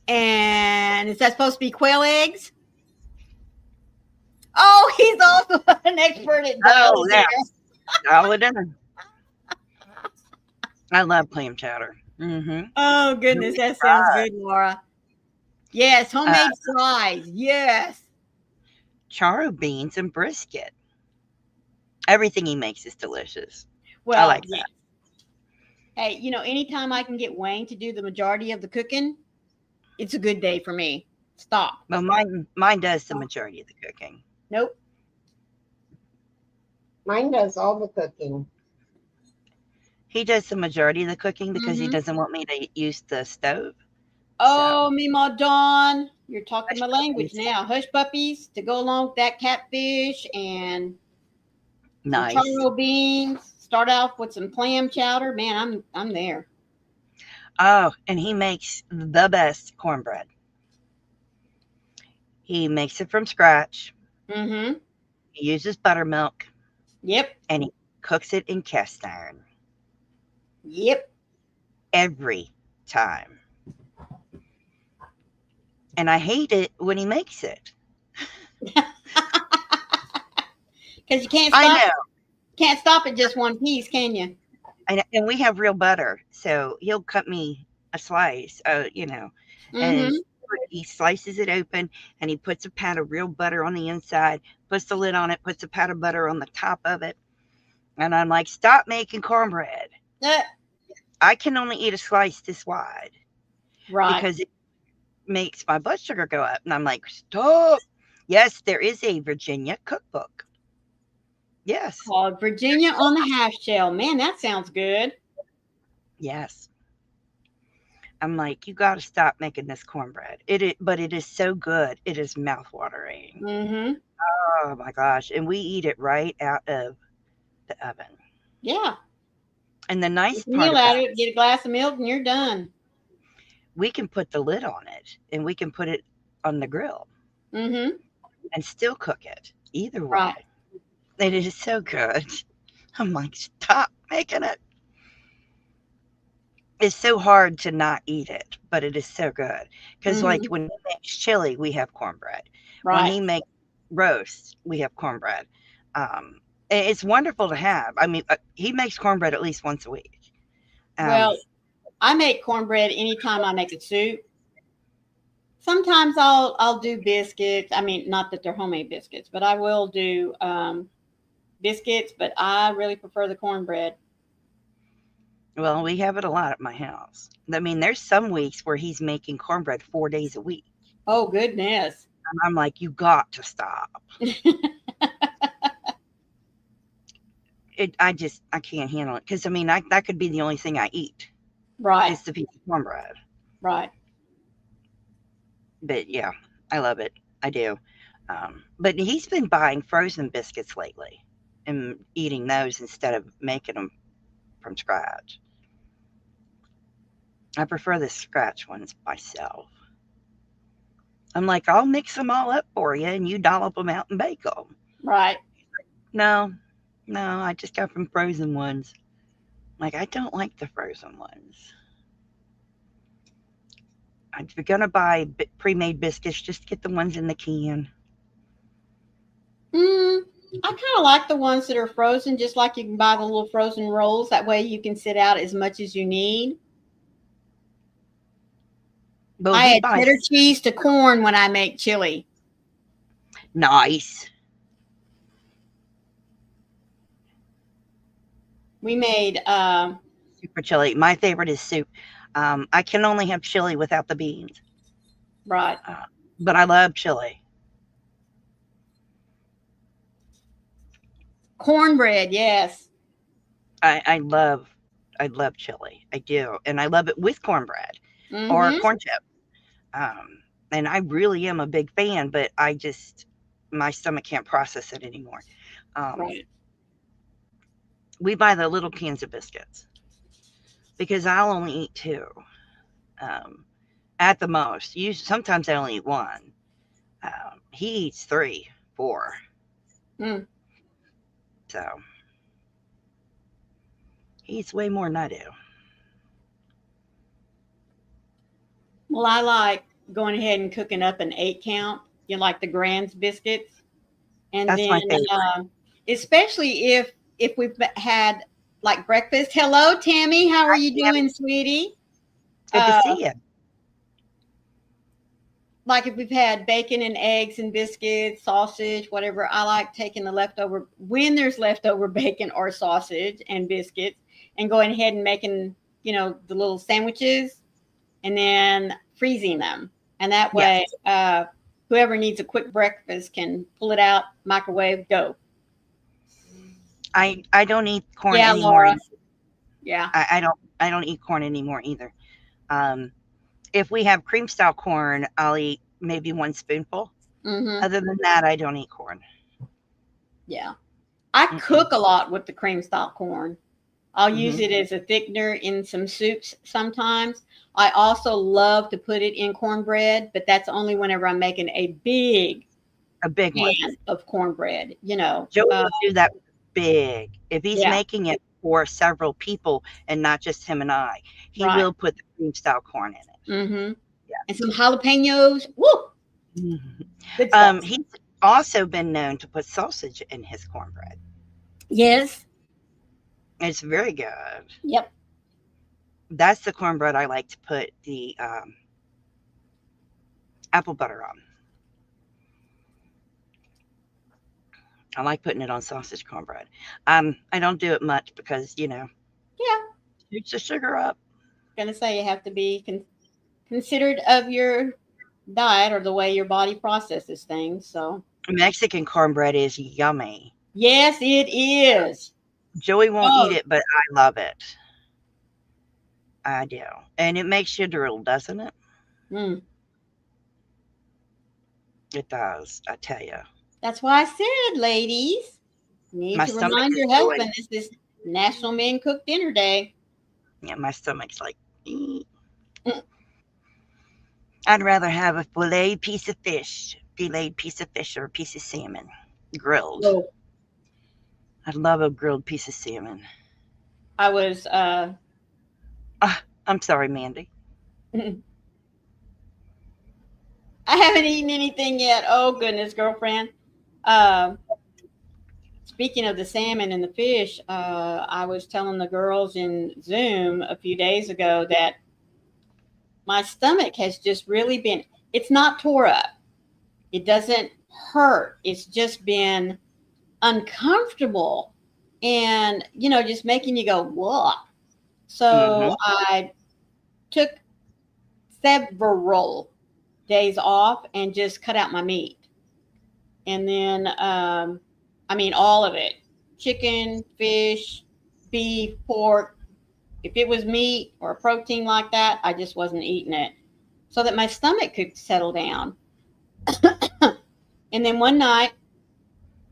And is that supposed to be quail eggs? Oh, he's also an expert at Oh, dialing yeah. there. All it in. I love clam chowder. Mm-hmm. Oh, goodness. That sounds good, Laura. Yes, homemade fries. Yes. Charro beans and brisket. Everything he makes is delicious. Well, I like yes. that. Hey, anytime I can get Wayne to do the majority of the cooking, it's a good day for me. Stop. Well, mine does the majority of the cooking. Nope. Mine does all the cooking. He does the majority of the cooking because he Mhm. doesn't want me to use the stove. Oh, Meemaw Dawn, you're talking Hush my language puppies. now. Hush puppies to go along with that catfish and some Nice. charro beans. Start off with some clam chowder. Man, I'm there. Oh, and he makes the best cornbread. He makes it from scratch. Mm-hmm. He uses buttermilk Yep. and he cooks it in cast iron Yep. every time. And I hate it when he makes it. Because you can't I stop. know. Can't stop at just one piece, can you? And we have real butter. So he'll cut me a slice, and Mm-hmm. he slices it open and he puts a pat of real butter on the inside, puts the lid on it, puts a pat of butter on the top of it. And I'm like, stop making cornbread. I can only eat a slice this wide Right. because it makes my blood sugar go up. And I'm like, stop. Yes, there is a Virginia cookbook. Yes. Called Virginia on the half shell. Man, that sounds good. Yes. I'm like, you got to stop making this cornbread. But it is so good. It is mouthwatering. Mm-hmm. Oh my gosh. And we eat it right out of the oven. Yeah. And the nice Get a part meal out about of it, it, get a glass of milk, and you're done. we can put the lid on it and we can put it on the grill Mm-hmm. and still cook it. Either way. Right. It is so good. I'm like, stop making it. It's so hard to not eat it, but it is so good. Because, like, Mm-hmm. when he makes chili, we have cornbread. When Right. he makes roast, we have cornbread. It's wonderful to have. I mean, he makes cornbread at least once a week. Well, I make cornbread anytime I make a soup. Sometimes I'll do biscuits. I mean, not that they're homemade biscuits, but I will do biscuits. But I really prefer the cornbread. well, we have it a lot at my house. I mean, there's some weeks where he's making cornbread 4 days a week. Oh goodness! And I'm like, you got to stop. I can't handle it. Because, I mean, that could be the only thing I eat. Right. Is the piece of cornbread. Right. But yeah, I love it. I do. But he's been buying frozen biscuits lately and eating those instead of making them from scratch. I prefer the scratch ones myself. I'm like, I'll mix them all up for you and you dollop them out and bake them. Right. No, I just got from frozen ones. Like, I don't like the frozen ones. If you're going to buy pre-made biscuits, just get the ones in the can. I kind of like the ones that are frozen, just like you can buy the little frozen rolls. That way you can sit out as much as you need. Well, I he add buys cheddar cheese to corn when I make chili. nice. We made Super chili. My favorite is soup. I can only have chili without the beans, right. but I love chili. Cornbread, yes. I love chili. I do, and I love it with cornbread or Mm-hmm. corn chip. And I really am a big fan, but my stomach can't process it anymore. Right. We buy the little cans of biscuits because I'll only eat two at the most. Sometimes I only eat one. He eats 3, 4. Mm. So he eats way more than I do. Well, I like going ahead and cooking up an 8 count, you know, like the Grand's biscuits. And That's then, my favorite. especially if we've had like breakfast. Hello, Tammy. How are you Tammy. doing, sweetie? Good to Uh, see you. like if we've had bacon and eggs and biscuits, sausage, whatever, I like taking the leftover when there's leftover bacon or sausage and biscuits and going ahead and making, you know, the little sandwiches and then freezing them. And that way, Yes. whoever needs a quick breakfast can pull it out, microwave, go. I don't eat corn Yeah, anymore. Laura. Yeah. I don't eat corn anymore either. Um, if we have cream style corn, I'll eat maybe 1 spoonful. Mm-hmm. Other than that, I don't eat corn. Yeah. I cook a lot with the cream style corn. I'll use Mhm. it as a thickener in some soups sometimes. I also love to put it in cornbread, but that's only whenever I'm making a big A big one. pan of cornbread, you know. Joey will do that big. If he's Yeah, making it for several people and not just him and I, he right. will put the cream style corn in it. Mm-hmm. Yeah. And some jalapenos. Woo! Mhm. Good stuff. He's also been known to put sausage in his cornbread. Yes. It's very good. Yep. That's the cornbread I like to put the apple butter on. I like putting it on sausage cornbread. I don't do it much because, you know, Yeah. shoots the sugar up. Gonna say you have to be considerate of your diet or the way your body processes things. So Mexican cornbread is yummy. yes, it is. Joey won't Oh, eat it, but I love it. I do. And it makes you drool, doesn't it? mm. It does, I tell you. That's why I said, ladies, you need My to stomach remind is your going. husband this is National Men Cook Dinner Day. Yeah, my stomach's like, "Eh." Mm. I'd rather have a filleted piece of fish or a piece of salmon grilled. So I'd love a grilled piece of salmon. I was I'm sorry, Mandy. I haven't eaten anything yet. Oh goodness, girlfriend. Um Speaking of the salmon and the fish, I was telling the girls in Zoom a few days ago that my stomach has just really been, it's not tore up. It doesn't hurt. It's just been uncomfortable and, you know, just making you go, what? So Mm-hmm. I took several days off and just cut out my meat. And then, I mean, all of it, chicken, fish, beef, pork. If it was meat or a protein like that, I just wasn't eating it so that my stomach could settle down. And then one night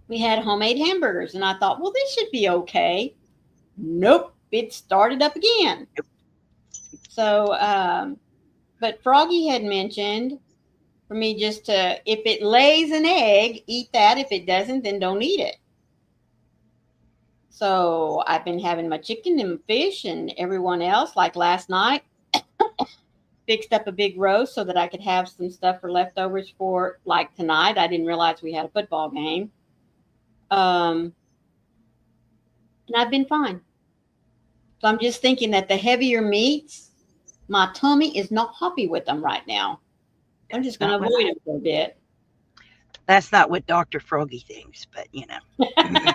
we had homemade hamburgers and I thought, well, this should be okay. Nope, it started up again. So, but Froggy had mentioned for me just to, if it lays an egg, eat that. If it doesn't, then don't eat it. So I've been having my chicken and fish and everyone else. Like last night, fixed up a big roast so that I could have some stuff for leftovers for like tonight. I didn't realize we had a football game. And I've been fine. So I'm just thinking that the heavier meats, my tummy is not happy with them right now. I'm just going to avoid it for a bit. That's not what Dr. Froggy thinks, but you know.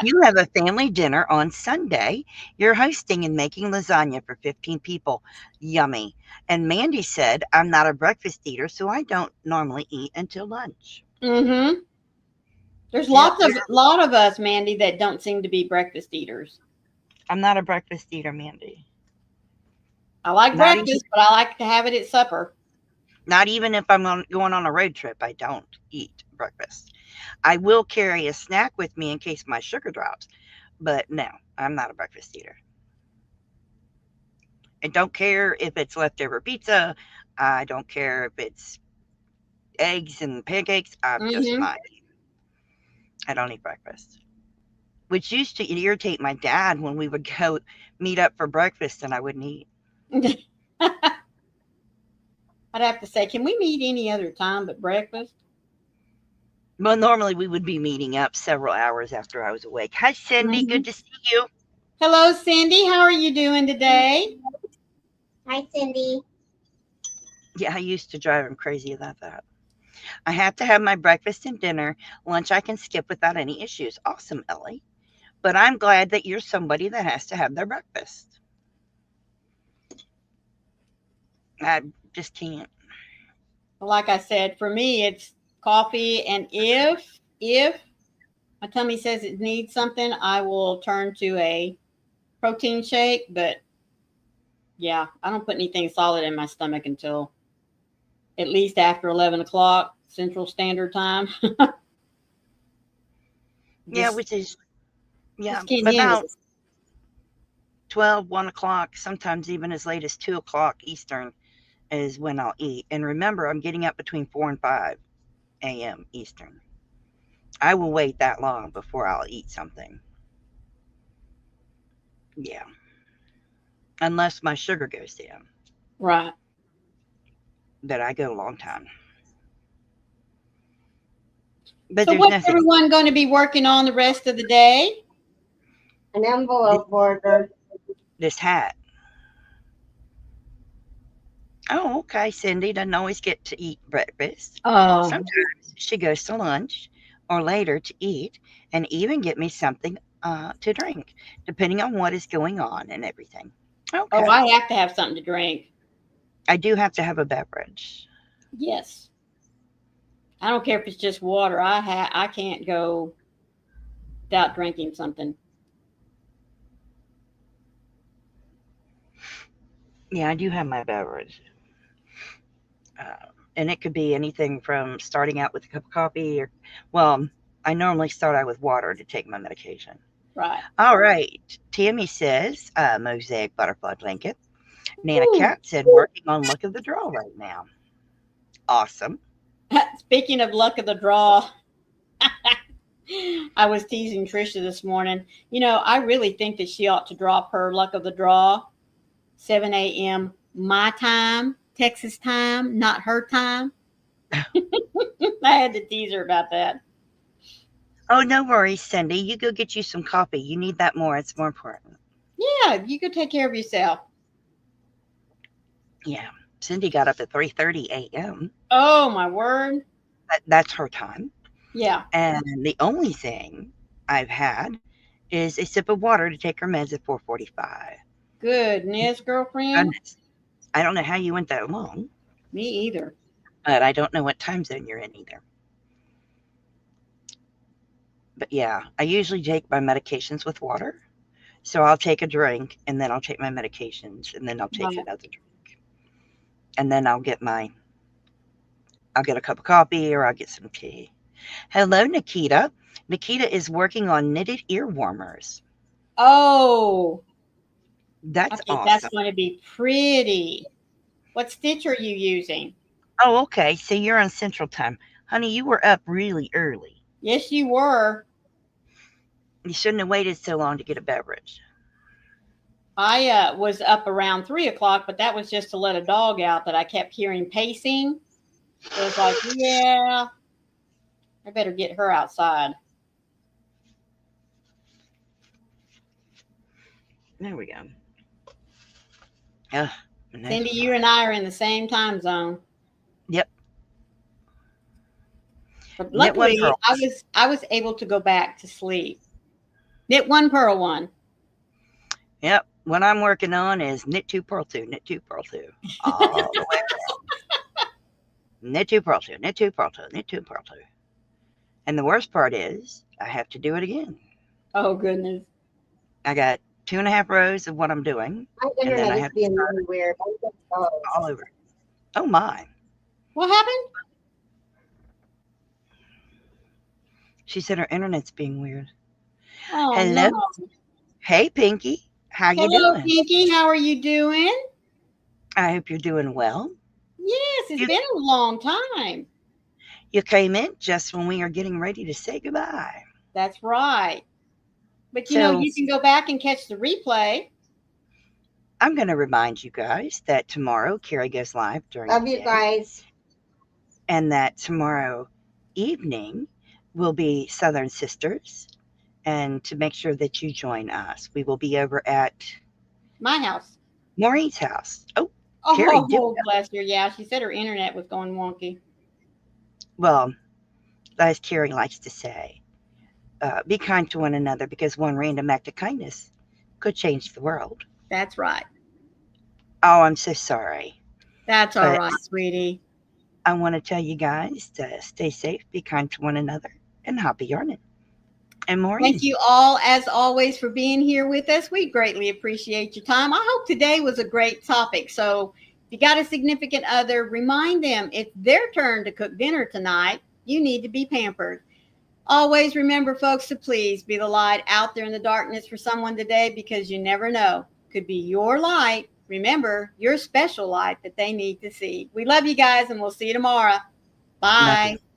You have a family dinner on Sunday. You're hosting and making lasagna for 15 people. Yummy. And Mandy said, I'm not a breakfast eater, so I don't normally eat until lunch. Mm-hmm. There's Yep. lot of us, Mandy, that don't seem to be breakfast eaters. I'm not a breakfast eater, Mandy. I like Not breakfast, but I like to have it at supper. Not even if I'm going on a road trip, I don't eat breakfast. I will carry a snack with me in case my sugar drops, but no, I'm not a breakfast eater. I don't care if it's leftover pizza. I don't care if it's eggs and pancakes. I'm just Mm-hmm. not. I don't eat breakfast. Which used to irritate my dad when we would go meet up for breakfast and I wouldn't eat. I'd have to say, can we meet any other time but breakfast? Well, normally we would be meeting up several hours after I was awake. Hi, Cindy. Mhm. Good to see you. Hello, Cindy. How are you doing today? Hi, Cindy. Yeah, I used to drive him crazy about that. I have to have my breakfast and dinner. Lunch I can skip without any issues. Awesome, Ellie. But I'm glad that you're somebody that has to have their breakfast. I just can't. Like I said, for me, it's coffee, and if my tummy says it needs something, I will turn to a protein shake. But yeah, I don't put anything solid in my stomach until at least after 11 o'clock Central Standard Time. Yeah, just which is, yeah, just can't handle about it. 12, 1 o'clock, sometimes even as late as 2 o'clock Eastern is when I'll eat. And remember, I'm getting up between 4 and 5 a.m. Eastern. I will wait that long before I'll eat something. Yeah, unless my sugar goes down. Right. But I go a long time. But So there's what's nothing. everyone going to be working on the rest of the day? An envelope border. This hat. Oh, okay. Cindy doesn't always get to eat breakfast. Oh, Sometimes she goes to lunch or later to eat and even get me something to drink, depending on what is going on and everything. oh, Okay. I have to have something to drink. I do have to have a beverage. Yes. I don't care if it's just water. I can't go without drinking something. Yeah, I do have my beverage. And it could be anything from starting out with a cup of coffee or, well, I normally start out with water to take my medication. Right. All right. Tammy says, mosaic butterfly blanket. Nana Woo. Cat said, working on luck of the draw right now. Awesome. Speaking of luck of the draw, I was teasing Trisha this morning. I really think that she ought to drop her luck of the draw 7 a.m. my time, Texas time, not her time. I had to tease her about that. Oh, no worries, Cindy. You go get you some coffee. You need that more. It's more important. Yeah, you could take care of yourself. Yeah. Cindy got up at 3:30 a.m. Oh, my word. That's her time. Yeah. And the only thing I've had is a sip of water to take her meds at 4:45. Goodness, girlfriend. Goodness. I don't know how you went that long, Me either. but I don't know what time zone you're in either. But yeah, I usually take my medications with water. So I'll take a drink and then I'll take my medications and then I'll take Right. another drink. And then I'll get a cup of coffee or I'll get some tea. Hello, Nikita. Nikita is working on knitted ear warmers. Oh, I That's think that's awesome. going to be pretty. What stitch are you using? Oh, okay. So you're on Central Time. Honey, you were up really early. Yes, you were. You shouldn't have waited so long to get a beverage. I was up around 3 o'clock, but that was just to let a dog out that I kept hearing pacing. So it's like, yeah, I better get her outside. There we go. Cindy, you and I are in the same time zone. Yep. But Knit one luckily, pearl. I was able to go back to sleep. Knit one, purl one. Yep. What I'm working on is knit two, purl two, knit two, purl two. All the way around. Knit two, purl two, knit two, purl two, knit two, purl two. And the worst part is I have to do it again. Oh, goodness. I got 2.5 rows of what I'm doing. My And then I internet is have to being start really weird. all over. Oh my. What happened? She said her internet's being weird. Oh, Hello. no. Hey, Pinky. How you Hello, doing? Pinky. How are you doing? I hope you're doing well. Yes, it's You, been a long time. you came in just when we are getting ready to say goodbye. That's right. But So, you can go back and catch the replay. I'm going to remind you guys that tomorrow Carrie goes live during Love the you day, guys. and that tomorrow evening will be Southern Sisters. And to make sure that you join us, we will be over at My house. Maureen's house. Oh, Carrie did. Oh, bless her. Yeah, she said her internet was going wonky. Well, as Carrie likes to say, be kind to one another because one random act of kindness could change the world. That's right. Oh, I'm so sorry. That's all But right, sweetie. I want to tell you guys to stay safe, be kind to one another, and happy yarning. And Maureen. Thank you all, as always, for being here with us. We greatly appreciate your time. I hope today was a great topic. So if you got a significant other, remind them it's their turn to cook dinner tonight. You need to be pampered. Always remember, folks, to please be the light out there in the darkness for someone today, because you never know. Could be your light. Remember, your special light that they need to see. We love you guys, and we'll see you tomorrow. Bye. Love you.